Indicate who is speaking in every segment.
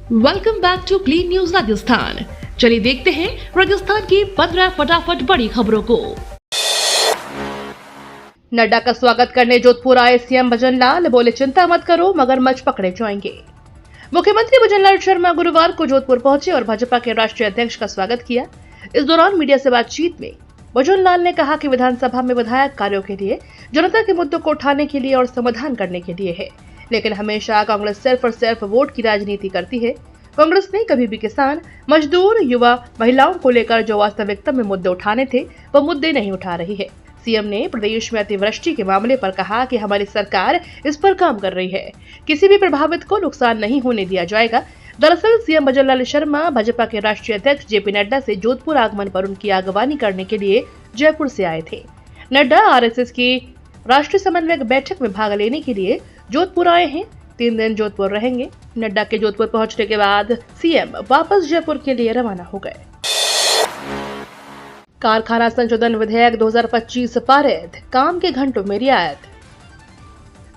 Speaker 1: Welcome back to clean news Rajasthan. चलिए देखते हैं राजस्थान की 15 फटाफट बड़ी खबरों को। नड्डा का स्वागत करने जोधपुर आए सीएम भजन लाल, बोले चिंता मत करो मगरमच्छ पकड़े जाएंगे। मुख्यमंत्री भजन लाल शर्मा गुरुवार को जोधपुर पहुंचे और भाजपा के राष्ट्रीय अध्यक्ष का स्वागत किया। इस दौरान मीडिया से बातचीत में भजन लाल ने कहा कि विधानसभा में विधायक कार्यों के लिए, जनता के मुद्दों को उठाने के लिए और समाधान करने के लिए है, लेकिन हमेशा कांग्रेस सिर्फ और सिर्फ वोट की राजनीति करती है। कांग्रेस ने कभी भी किसान, मजदूर, युवा, महिलाओं को लेकर जो वास्तविकता में मुद्दे उठाने थे वो मुद्दे नहीं उठा रही है। सीएम ने प्रदेश में अतिवृष्टि के मामले पर कहा कि हमारी सरकार इस पर काम कर रही है, किसी भी प्रभावित को नुकसान नहीं होने दिया जाएगा। दरअसल सीएम भजन लाल शर्मा भाजपा के राष्ट्रीय अध्यक्ष जेपी नड्डा से जोधपुर आगमन पर उनकी अगवानी करने के लिए जयपुर से आए थे। नड्डा आरएसएस की राष्ट्रीय समन्वयक बैठक में भाग लेने के लिए जोधपुर आए हैं। 3 दिन जोधपुर रहेंगे। नड्डा के जोधपुर पहुंचने के बाद सीएम वापस जयपुर के लिए रवाना हो गए। कारखाना संशोधन विधेयक 2025 पारित, काम के घंटों में रियायत।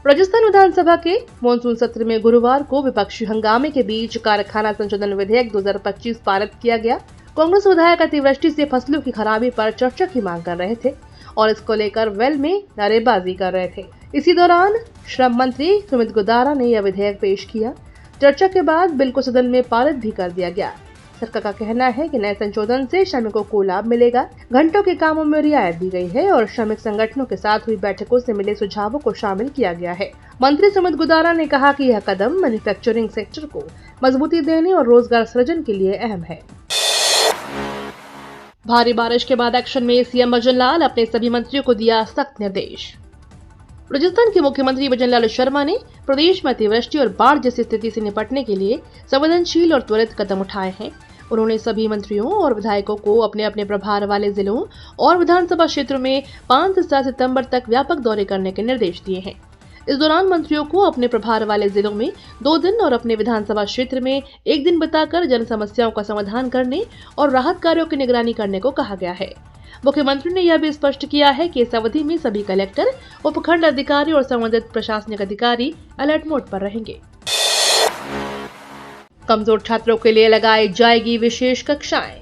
Speaker 1: राजस्थान विधानसभा के मॉनसून सत्र में गुरुवार को विपक्षी हंगामे के बीच कारखाना संशोधन विधेयक 2025 पारित किया गया। कांग्रेस विधायक अतिवृष्टि से फसलों की खराबी पर चर्चा की मांग कर रहे थे और इसको लेकर वेल में नारेबाजी कर रहे थे। इसी दौरान श्रम मंत्री सुमित गुदारा ने यह विधेयक पेश किया। चर्चा के बाद बिल को सदन में पारित भी कर दिया गया। सरकार का कहना है कि नए संशोधन से श्रमिकों को लाभ मिलेगा, घंटों के कामों में रियायत दी गई है और श्रमिक संगठनों के साथ हुई बैठकों से मिले सुझावों को शामिल किया गया है। मंत्री सुमित गुदारा ने कहा कि यह कदम मैन्युफैक्चरिंग सेक्टर को मजबूती देने और रोजगार सृजन के लिए अहम है। भारी बारिश के बाद एक्शन में सीएम भजन लाल, अपने सभी मंत्रियों को दिया सख्त निर्देश। राजस्थान के मुख्यमंत्री भजन लाल शर्मा ने प्रदेश में अतिवृष्टि और बाढ़ जैसी स्थिति से निपटने के लिए संवेदनशील और त्वरित कदम उठाए हैं। उन्होंने सभी मंत्रियों और विधायकों को अपने अपने प्रभार वाले जिलों और विधानसभा क्षेत्रों में 5 से 7 सितंबर तक व्यापक दौरे करने के निर्देश दिए हैं। इस दौरान मंत्रियों को अपने प्रभार वाले जिलों में 2 दिन और अपने विधानसभा क्षेत्र में 1 दिन बिताकर जन समस्याओं का समाधान करने और राहत कार्यों की निगरानी करने को कहा गया है। मुख्यमंत्री ने यह भी स्पष्ट किया है कि इस अवधि में सभी कलेक्टर, उपखंड अधिकारी और संबंधित प्रशासनिक अधिकारी अलर्ट मोड पर रहेंगे। कमजोर छात्रों के लिए लगाई जाएगी विशेष कक्षाएं।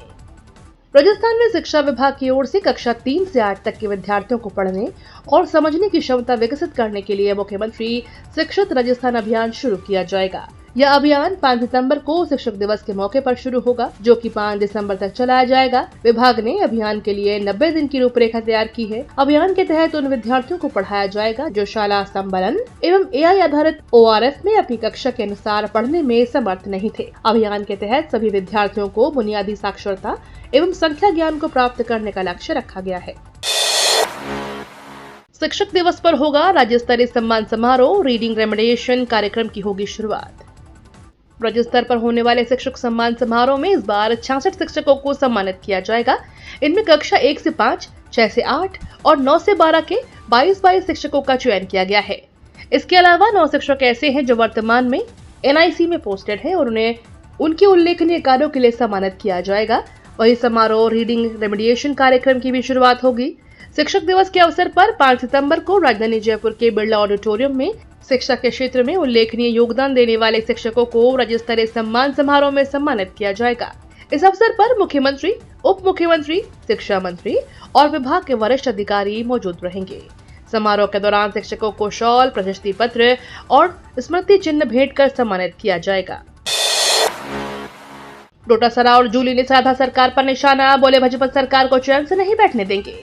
Speaker 1: राजस्थान में शिक्षा विभाग की ओर से कक्षा 3 से 8 तक के विद्यार्थियों को पढ़ने और समझने की क्षमता विकसित करने के लिए मुख्यमंत्री शिक्षित राजस्थान अभियान शुरू किया जाएगा। यह अभियान 5 सितंबर को शिक्षक दिवस के मौके पर शुरू होगा, जो कि 5 दिसंबर तक चलाया जाएगा। विभाग ने अभियान के लिए 90 दिन की रूपरेखा तैयार की है। अभियान के तहत उन विद्यार्थियों को पढ़ाया जाएगा जो शाला संबलन एवं एआई आधारित ORF में अपनी कक्षा के अनुसार पढ़ने में समर्थ नहीं थे। अभियान के तहत सभी विद्यार्थियों को बुनियादी साक्षरता एवं संख्या ज्ञान को प्राप्त करने का लक्ष्य रखा गया है। शिक्षक दिवस पर होगा राज्य स्तरीय सम्मान समारोह, रीडिंग रेमेडिएशन कार्यक्रम की होगी शुरुआत। राज्य स्तर पर होने वाले शिक्षक सम्मान समारोह में इस बार 66 शिक्षकों को सम्मानित किया जाएगा। इनमें कक्षा 1 से 5, 6 से 8 और 9 से 12 के 22 शिक्षकों का चयन किया गया है। इसके अलावा 9 शिक्षक ऐसे हैं जो वर्तमान में NIC में पोस्टेड है और उन्हें उनके उल्लेखनीय कार्यों के लिए सम्मानित किया जाएगा। वही समारोह रीडिंग रेमेडिएशन कार्यक्रम की भी शुरुआत होगी। शिक्षक दिवस के अवसर पर 5 सितंबर को राजधानी जयपुर के बिरला ऑडिटोरियम में शिक्षा के क्षेत्र में उल्लेखनीय योगदान देने वाले शिक्षकों को राज्य स्तरीय सम्मान समारोह में सम्मानित किया जाएगा। इस अवसर पर मुख्यमंत्री, उप मुख्यमंत्री, शिक्षा मंत्री और विभाग के वरिष्ठ अधिकारी मौजूद रहेंगे। समारोह के दौरान शिक्षकों को शॉल, प्रशस्ति पत्र और स्मृति चिन्ह भेंट कर सम्मानित किया जाएगा। डोटासरा और जूली ने साधा सरकार पर निशाना, बोले भाजपा सरकार को चैन से नहीं बैठने देंगे।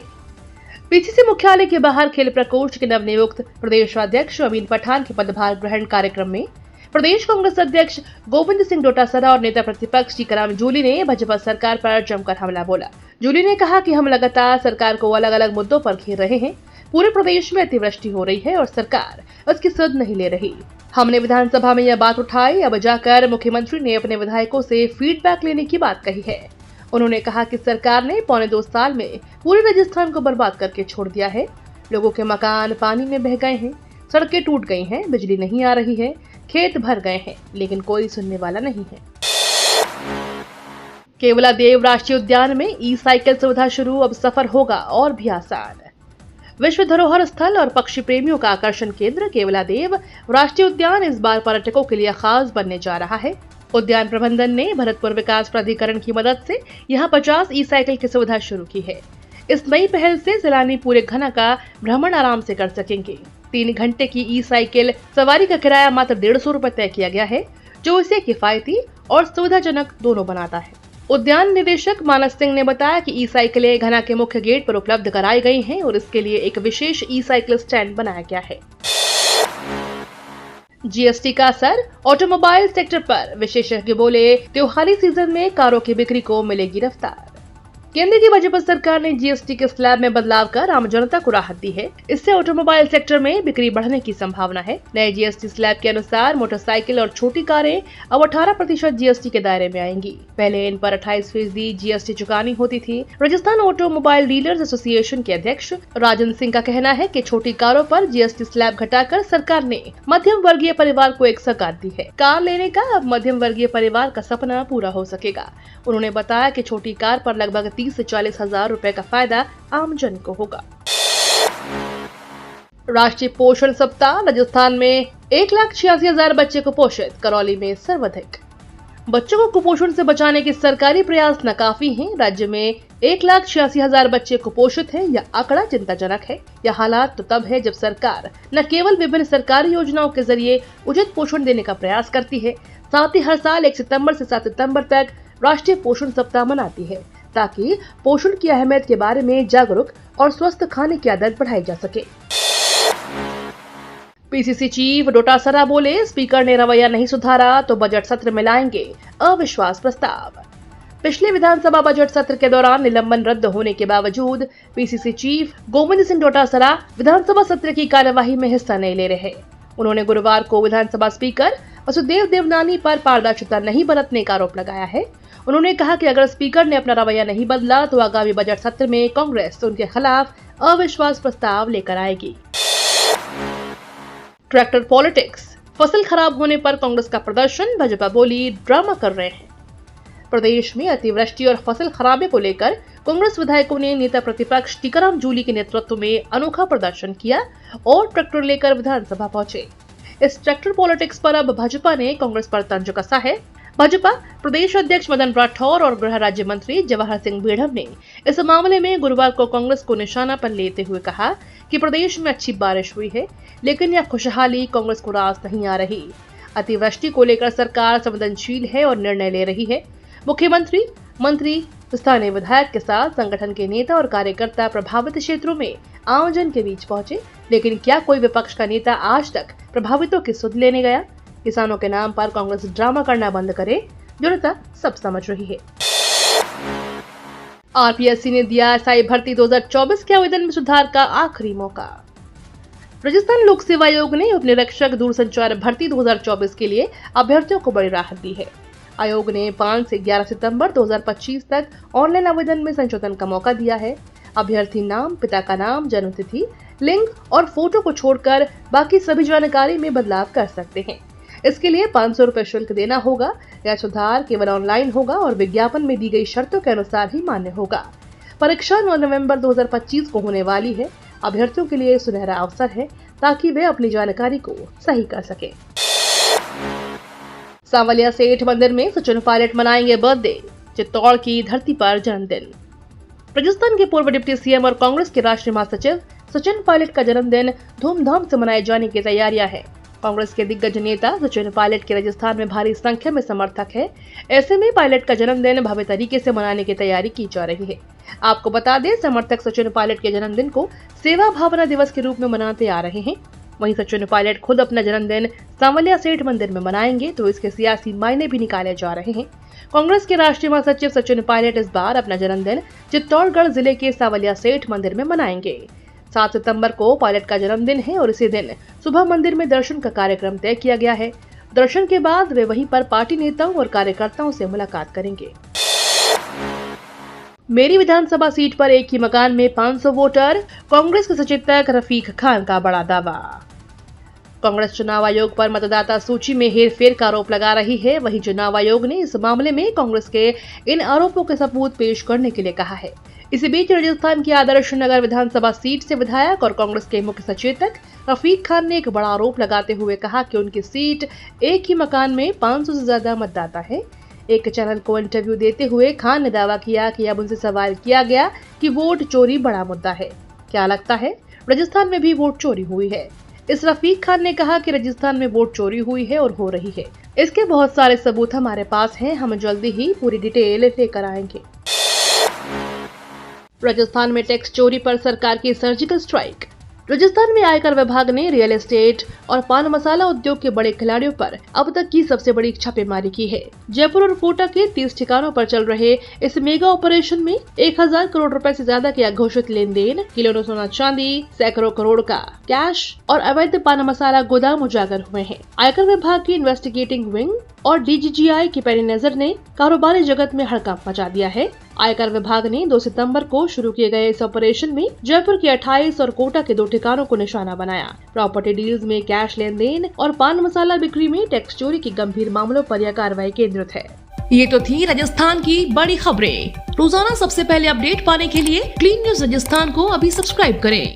Speaker 1: पीसीसी मुख्यालय के बाहर खेल प्रकोष्ठ के नवनियुक्त प्रदेश अध्यक्ष अमीन पठान के पदभार ग्रहण कार्यक्रम में प्रदेश कांग्रेस अध्यक्ष गोविंद सिंह डोटासरा और नेता प्रतिपक्ष टीकाराम जूली ने भाजपा सरकार पर जमकर हमला बोला। जूली ने कहा कि हम लगातार सरकार को अलग अलग मुद्दों पर घेर रहे हैं। पूरे प्रदेश में अतिवृष्टि हो रही है और सरकार उसकी सुध नहीं ले रही। हमने विधानसभा में यह बात उठाई, अब जाकर मुख्यमंत्री ने अपने विधायकों से फीडबैक लेने की बात कही है। उन्होंने कहा कि सरकार ने 2.25 साल में पूरे राजस्थान को बर्बाद करके छोड़ दिया है। लोगों के मकान पानी में बह गए हैं, सड़कें टूट गई हैं, बिजली नहीं आ रही है, खेत भर गए हैं, लेकिन कोई सुनने वाला नहीं है। केवलादेव राष्ट्रीय उद्यान में ई-साइकिल सुविधा शुरू, अब सफर होगा और भी आसान। विश्व धरोहर स्थल और पक्षी प्रेमियों का आकर्षण केंद्र केवलादेव राष्ट्रीय उद्यान इस बार पर्यटकों के लिए खास बनने जा रहा है। उद्यान प्रबंधन ने भरतपुर विकास प्राधिकरण की मदद से यहां 50 ई साइकिल की सुविधा शुरू की है। इस नई पहल से सैलानी पूरे घना का भ्रमण आराम से कर सकेंगे। 3 घंटे की ई साइकिल सवारी का किराया मात्र 150 रुपए तय किया गया है, जो इसे किफायती और सुविधाजनक दोनों बनाता है। उद्यान निदेशक मानस सिंह ने बताया कि ई साइकिलें घना के मुख्य गेट पर उपलब्ध कराई गई हैं और इसके लिए एक विशेष ई साइकिल स्टैंड बनाया गया है। जीएसटी का असर ऑटोमोबाइल सेक्टर पर, विशेषज्ञ बोले त्योहारी सीजन में कारों की बिक्री को मिलेगी रफ्तार। केंद्र की भाजपा सरकार ने जीएसटी के स्लैब में बदलाव कर आम जनता को राहत दी है। इससे ऑटोमोबाइल सेक्टर में बिक्री बढ़ने की संभावना है। नए जीएसटी स्लैब के अनुसार मोटरसाइकिल और छोटी कारें अब 18% जीएसटी के दायरे में आएंगी। पहले इन पर 28% जीएसटी चुकानी होती थी। राजस्थान ऑटोमोबाइल डीलर्स एसोसिएशन के अध्यक्ष राजन सिंह का कहना है कि छोटी कारों पर जीएसटी स्लैब घटाकर सरकार ने मध्यम वर्गीय परिवार को एक सौगात दी है। कार लेने का अब मध्यम वर्गीय परिवार का सपना पूरा हो सकेगा। उन्होंने बताया कि छोटी कार पर लगभग 30 से 40 हजार रुपए का फायदा आम जन को होगा। राष्ट्रीय पोषण सप्ताह, राजस्थान में 1,86,000 बच्चे कुपोषित, करौली में सर्वाधिक। बच्चों को कुपोषण से बचाने के सरकारी प्रयास नाकाफी हैं। राज्य में 1,86,000 बच्चे कुपोषित हैं। यह आंकड़ा चिंताजनक है। यह हालात तो तब है जब सरकार न केवल विभिन्न सरकारी योजनाओं के जरिए उचित पोषण देने का प्रयास करती है, साथ ही हर साल 1 सितंबर से 7 सितंबर तक राष्ट्रीय पोषण सप्ताह मनाती है, ताकि पोषण की अहमियत के बारे में जागरूक और स्वस्थ खाने की आदत बढ़ाई जा सके। पीसीसी चीफ डोटासरा बोले स्पीकर ने रवैया नहीं सुधारा तो बजट सत्र में लाएंगे अविश्वास प्रस्ताव। पिछले विधानसभा बजट सत्र के दौरान निलंबन रद्द होने के बावजूद पीसीसी चीफ गोविंद सिंह डोटासरा विधानसभा सत्र की कार्यवाही में हिस्सा नहीं ले रहे। उन्होंने गुरुवार को विधानसभा स्पीकर वसुदेव देवनानी पर पारदर्शिता नहीं बरतने का आरोप लगाया है। उन्होंने कहा कि अगर स्पीकर ने अपना रवैया नहीं बदला तो आगामी बजट सत्र में कांग्रेस उनके खिलाफ अविश्वास प्रस्ताव लेकर आएगी। ट्रैक्टर पॉलिटिक्स, फसल खराब होने पर कांग्रेस का प्रदर्शन, भाजपा बोली ड्रामा कर रहे हैं। प्रदेश में अतिवृष्टि और फसल खराबे को लेकर कांग्रेस विधायकों ने नेता प्रतिपक्ष टीकाराम जूली के नेतृत्व में अनोखा प्रदर्शन किया और ट्रैक्टर लेकर विधानसभा पहुंचे। इस ट्रैक्टर पॉलिटिक्स पर अब भाजपा ने कांग्रेस पर तंज कसा है। भाजपा प्रदेश अध्यक्ष मदन राठौर और गृह राज्य मंत्री जवाहर सिंह बेढ़व ने इस मामले में गुरुवार को कांग्रेस को निशाना पर लेते हुए कहा कि प्रदेश में अच्छी बारिश हुई है, लेकिन यह खुशहाली कांग्रेस को रास नहीं आ रही। अतिवृष्टि को लेकर सरकार संवेदनशील है और निर्णय ले रही है। मुख्यमंत्री, मंत्री, स्थानीय विधायक के साथ संगठन के नेता और कार्यकर्ता प्रभावित क्षेत्रों में आमजन के बीच पहुंचे, लेकिन क्या कोई विपक्ष का नेता आज तक प्रभावितों की सुध लेने गया? किसानों के नाम पर कांग्रेस ड्रामा करना बंद करे, जनता सब समझ रही है। आरपीएससी ने दिया एसआई भर्ती 2024 के आवेदन में सुधार का आखिरी मौका। राजस्थान लोक सेवा आयोग ने उप निरीक्षक दूरसंचार भर्ती 2024 के लिए अभ्यर्थियों को बड़ी राहत दी है। आयोग ने 5 से 11 सितंबर 2025 तक ऑनलाइन आवेदन में संशोधन का मौका दिया है। अभ्यर्थी नाम, पिता का नाम, जन्मतिथि, लिंग और फोटो को छोड़कर बाकी सभी जानकारी में बदलाव कर सकते हैं। इसके लिए 500 रुपए शुल्क देना होगा। यह सुधार केवल ऑनलाइन होगा और विज्ञापन में दी गई शर्तों के अनुसार ही मान्य होगा। परीक्षा 9 नवंबर 2025 को होने वाली है। अभ्यर्थियों के लिए सुनहरा अवसर है ताकि वे अपनी जानकारी को सही कर सके। सांवलिया सेठ मंदिर में सचिन पायलट मनाएंगे बर्थडे, चित्तौड़ की धरती पर जन्मदिन। राजस्थान के पूर्व डिप्टी सीएम और कांग्रेस के राष्ट्रीय महासचिव सचिन पायलट का जन्मदिन धूमधाम से मनाए जाने की तैयारियां हैं। कांग्रेस के दिग्गज नेता सचिन पायलट के राजस्थान में भारी संख्या में समर्थक है। ऐसे में पायलट का जन्मदिन भव्य तरीके से मनाने की तैयारी की जा रही है। आपको बता दें, समर्थक सचिन पायलट के जन्मदिन को सेवा भावना दिवस के रूप में मनाते आ रहे हैं। वहीं सचिन पायलट खुद अपना जन्मदिन सांवलिया सेठ मंदिर में मनाएंगे, तो इसके सियासी मायने भी निकाले जा रहे हैं। कांग्रेस के राष्ट्रीय महासचिव सचिन पायलट इस बार अपना जन्मदिन चित्तौड़गढ़ जिले के सांवलिया सेठ मंदिर में मनाएंगे। 7 सितंबर को पायलट का जन्मदिन है और इसी दिन सुबह मंदिर में दर्शन का कार्यक्रम तय किया गया है। दर्शन के बाद वे वहीं पर पार्टी नेताओं और कार्यकर्ताओं से मुलाकात करेंगे। मेरी विधानसभा सीट पर एक ही मकान में 500 वोटर, कांग्रेस के सचेतक रफीक खान का बड़ा दावा। कांग्रेस चुनाव आयोग पर मतदाता सूची में हेरफेर का आरोप लगा रही है। वहीं चुनाव आयोग ने इस मामले में कांग्रेस के इन आरोपों के सबूत पेश करने के लिए कहा है। इसी बीच राजस्थान की आदर्श नगर विधानसभा सीट से विधायक और कांग्रेस के मुख्य सचेतक रफीक खान ने एक बड़ा आरोप लगाते हुए कहा कि उनकी सीट एक ही मकान में 500 से ज्यादा मतदाता है। एक चैनल को इंटरव्यू देते हुए खान ने दावा किया कि अब उनसे सवाल किया गया कि वोट चोरी बड़ा मुद्दा है, क्या लगता है राजस्थान में भी वोट चोरी हुई है। इस रफीक खान ने कहा कि राजस्थान में वोट चोरी हुई है और हो रही है। इसके बहुत सारे सबूत हमारे पास हैं, हम जल्दी ही पूरी डिटेल लेकर आएंगे। राजस्थान में टैक्स चोरी पर सरकार की सर्जिकल स्ट्राइक। राजस्थान में आयकर विभाग ने रियल एस्टेट और पान मसाला उद्योग के बड़े खिलाड़ियों पर अब तक की सबसे बड़ी छापेमारी की है। जयपुर और कोटा के 30 ठिकानों पर चल रहे इस मेगा ऑपरेशन में 1000 करोड़ रुपए से ज्यादा के अघोषित लेन देन, किलों सोना चांदी, सैकड़ों करोड़ का कैश और अवैध पान मसाला गोदाम उजागर हुए हैं। आयकर विभाग की इन्वेस्टिगेटिंग विंग और DGGI की पैनी नजर ने कारोबारी जगत में हड़कंप मचा दिया है। आयकर विभाग ने 2 सितंबर को शुरू किए गए इस ऑपरेशन में जयपुर के 28 और कोटा के 2 ठिकानों को निशाना बनाया। प्रॉपर्टी डील्स में कैश लेन देन और पान मसाला बिक्री में टैक्स चोरी के गंभीर मामलों पर यह कार्रवाई केंद्रित है।
Speaker 2: ये तो थी राजस्थान की बड़ी खबरें। रोजाना सबसे पहले अपडेट पाने के लिए क्लीन न्यूज राजस्थान को अभी सब्सक्राइब करें।